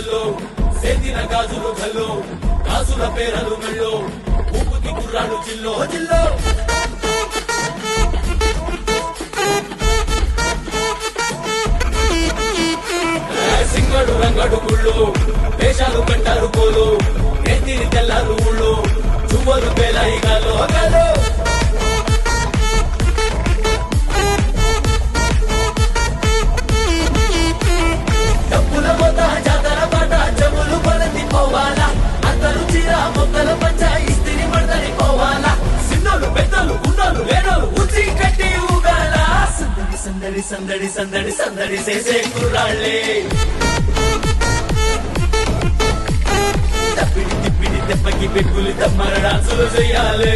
గుండెల్లో సేతిన గాజులు గల్లో గాజుల పేరలు మెళ్ళో ఊపుకి కుర్రాడు జిల్లో జిల్లో సింగడు రంగడు గుళ్ళు వేషాలు పెట్టారు పోలు ఎత్తిని తెల్లారు ఊళ్ళు చువ్వలు పేలాయి గాలో గాలో డప్పుల మోత జాతర పాట చెవులు పలతి పోవాలా అందరూ చీర మొక్కల పంచ ఇస్తిరి మడతని పోవాలా సిన్నోలు పెద్దలు ఉన్నోలు లేనోలు ఉచి కట్టి ఊగాల సందడి సందడి సందడి సందడి సందడి చేసే కుర్రాళ్ళే తప్పిడి తిప్పిడి తెప్పకి పెక్కులు తమ్మర డాన్సులు చెయ్యాలి